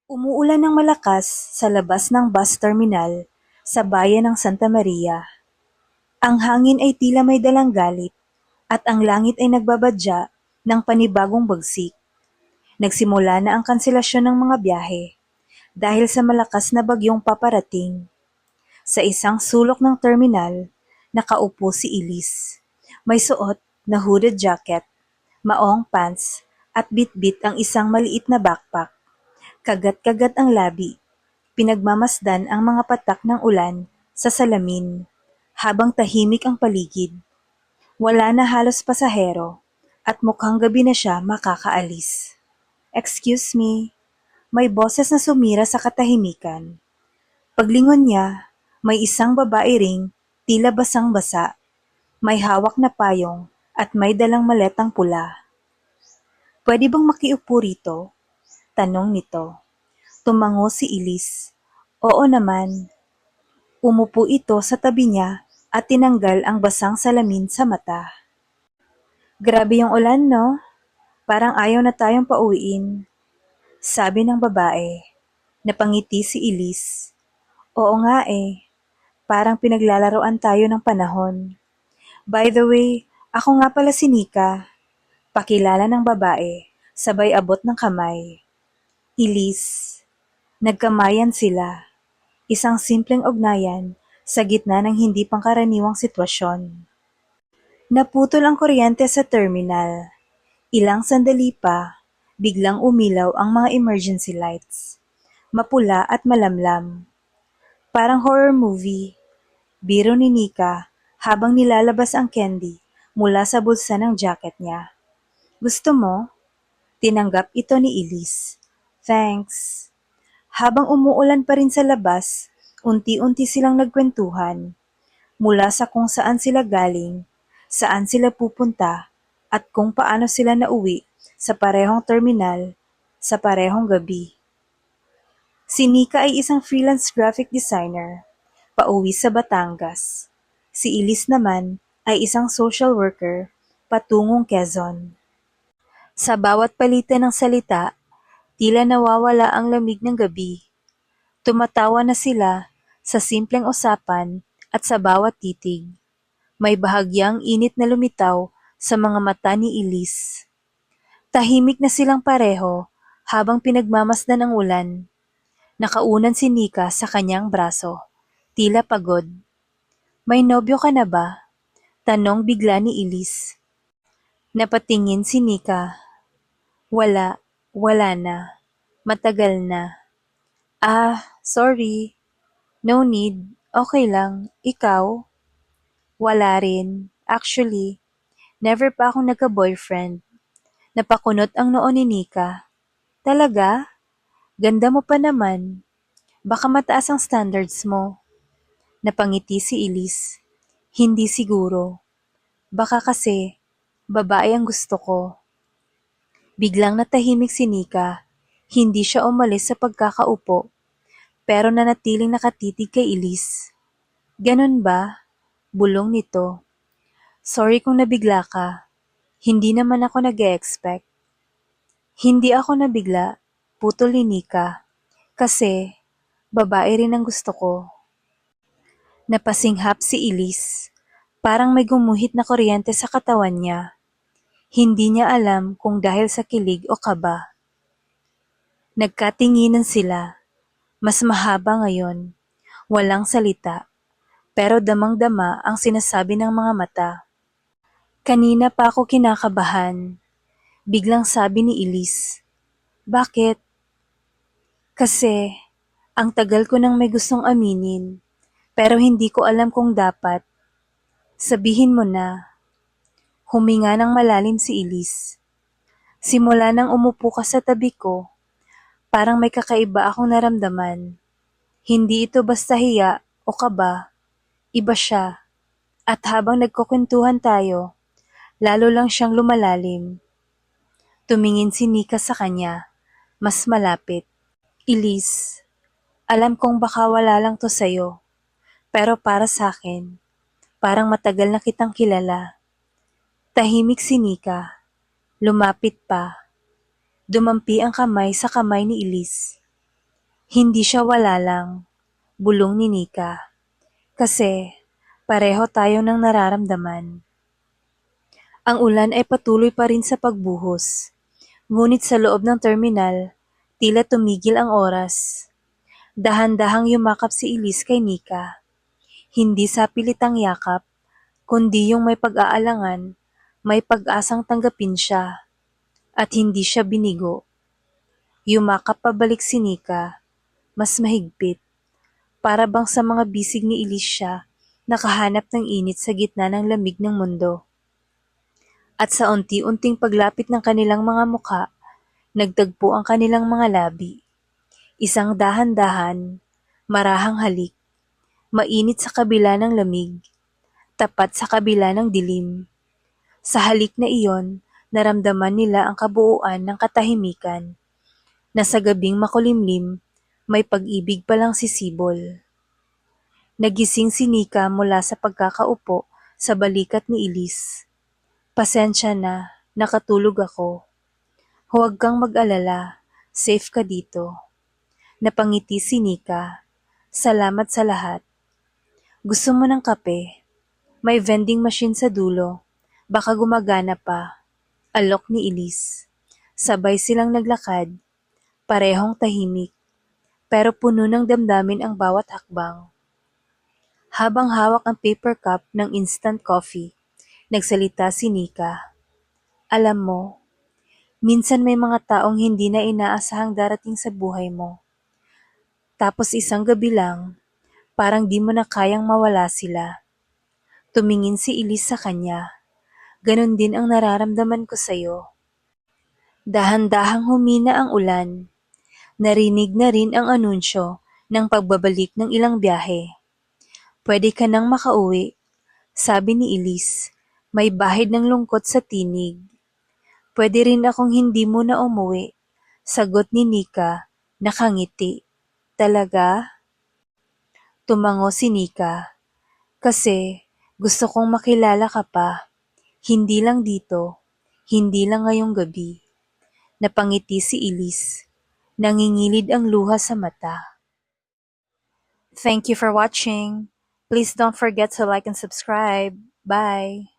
Umuulan ng malakas sa labas ng bus terminal sa bayan ng Santa Maria. Ang hangin ay tila may dalang galit at ang langit ay nagbabadya ng panibagong bagsik. Nagsimula na ang kanselasyon ng mga biyahe dahil sa malakas na bagyong paparating. Sa isang sulok ng terminal, nakaupo si Elise. May suot na hooded jacket, maong pants at bitbit ang isang maliit na backpack. Kagat-kagat ang labi. Pinagmamasdan ang mga patak ng ulan sa salamin, habang tahimik ang paligid. Wala na halos pasahero, at mukhang gabi na siya makakaalis. "Excuse me," may boses na sumira sa katahimikan. Paglingon niya, may isang babae ring tila basang-basa, may hawak na payong at may dalang maletang pula. "Pwede bang makiupo rito?" tanong nito. Tumango si Elise. "Oo naman." Umupo ito sa tabi niya at tinanggal ang basang salamin sa mata. "Grabe yung ulan, no? Parang ayaw na tayong pauwiin," sabi ng babae. Napangiti si Elise. "Oo nga eh, parang pinaglalaroan tayo ng panahon. By the way, ako nga pala si Nika," pakilala ng babae, sabay abot ng kamay. "Elise." Nagkamayan sila. Isang simpleng ugnayan sa gitna ng hindi pangkaraniwang sitwasyon. Naputol ang kuryente sa terminal. Ilang sandali pa, biglang umilaw ang mga emergency lights. Mapula at malamlam. Parang horror movie. Biro ni Nika habang nilalabas ang candy mula sa bulsa ng jacket niya. "Gusto mo?" Tinanggap ito ni Elise. "Thanks." Habang umuulan pa rin sa labas, unti-unti silang nagkwentuhan. Mula sa kung saan sila galing, saan sila pupunta, at kung paano sila nauwi sa parehong terminal, sa parehong gabi. Si Nika ay isang freelance graphic designer, pauwi sa Batangas. Si Elise naman ay isang social worker, patungong Quezon. Sa bawat palitan ng salita, tila nawawala ang lamig ng gabi. Tumatawa na sila sa simpleng usapan at sa bawat titig. May bahagyang init na lumitaw sa mga mata ni Elise. Tahimik na silang pareho habang pinagmamasdan ang ulan. Nakaunan si Nika sa kanyang braso. Tila pagod. "May nobyo ka na ba?" tanong bigla ni Elise. Napatingin si Nika. "Wala, wala na. Matagal na." "Ah, sorry." "No need. Okay lang. Ikaw?" "Wala rin. Actually, never pa akong nagka-boyfriend." Napakunot ang noo ni Nika. "Talaga? Ganda mo pa naman. Baka mataas ang standards mo." Napangiti si Elise. "Hindi siguro. Baka kasi, babae ang gusto ko." Biglang natahimik si Nika. Hindi siya umalis sa pagkakaupo, pero nanatiling nakatitig kay Elise. "Ganun ba?" bulong nito. "Sorry kung nabigla ka. Hindi naman ako nag-e-expect." "Hindi ako nabigla," putol ni Nika. "Kasi, babae rin ang gusto ko." Napasinghap si Elise. Parang may gumuhit na kuryente sa katawan niya. Hindi niya alam kung dahil sa kilig o kaba. Nagkatinginan sila. Mas mahaba ngayon. Walang salita. Pero damang-dama ang sinasabi ng mga mata. "Kanina pa ako kinakabahan," biglang sabi ni Elise. "Bakit?" "Kasi, ang tagal ko nang may gustong aminin, pero hindi ko alam kung dapat. Sabihin mo na." Huminga ng malalim si Elise. "Simula nang umupo ka sa tabi ko, parang may kakaiba akong naramdaman. Hindi ito basta hiya o kaba, iba siya." At habang nagkukwentuhan tayo, lalo lang siyang lumalalim. Tumingin si Nika sa kanya, mas malapit. "Elise, alam kong baka wala lang to sa'yo, pero para sa'kin, parang matagal na kitang kilala." Tahimik si Nika. Lumapit pa. Dumampi ang kamay sa kamay ni Elise. Hindi siya wala lang, bulong ni Nika. Kasi pareho tayo ng nararamdaman. Ang ulan ay patuloy pa rin sa pagbuhos. Ngunit sa loob ng terminal, tila tumigil ang oras. Dahan-dahang yumakap si Elise kay Nika. Hindi sa pilitang yakap, kundi yung may pag-aalangan, may pag-asang tanggapin siya, at hindi siya binigo. Yumakap pabalik si Nika, mas mahigpit, para bang sa mga bisig ni Elise siya, nakahanap ng init sa gitna ng lamig ng mundo. At sa unti-unting paglapit ng kanilang mga mukha, nagtagpo ang kanilang mga labi. Isang dahan-dahan, marahang halik, mainit sa kabila ng lamig, tapat sa kabila ng dilim. Sa halik na iyon, naramdaman nila ang kabuuan ng katahimikan, na sa gabing makulimlim, may pag-ibig palang sisibol. Nagising si Nika mula sa pagkakaupo sa balikat ni Elise. Pasensya na, nakatulog ako. Huwag kang mag-alala, safe ka dito. Napangiti si Nika. Salamat sa lahat. Gusto mo ng kape? May vending machine sa dulo. Baka gumagana pa. Alok ni Elise. Sabay silang naglakad. Parehong tahimik. Pero puno ng damdamin ang bawat hakbang. Habang hawak ang paper cup ng instant coffee, nagsalita si Nika. Alam mo, minsan may mga taong hindi na inaasahang darating sa buhay mo. Tapos isang gabi lang, parang di mo na kayang mawala sila. Tumingin si Elise sa kanya. Ganon din ang nararamdaman ko sa'yo. Dahan-dahang humina ang ulan. Narinig na rin ang anunsyo ng pagbabalik ng ilang biyahe. Pwede ka nang makauwi, sabi ni Elise. May bahid ng lungkot sa tinig. Pwede rin akong hindi mo na umuwi, sagot ni Nika, nakangiti. Talaga? Tumango si Nika. Kasi gusto kong makilala ka pa. Hindi lang dito, hindi lang ngayong gabi. Napangiti si Elise. Nangingilid ang luha sa mata. Thank you for watching. Please don't forget to like and subscribe. Bye!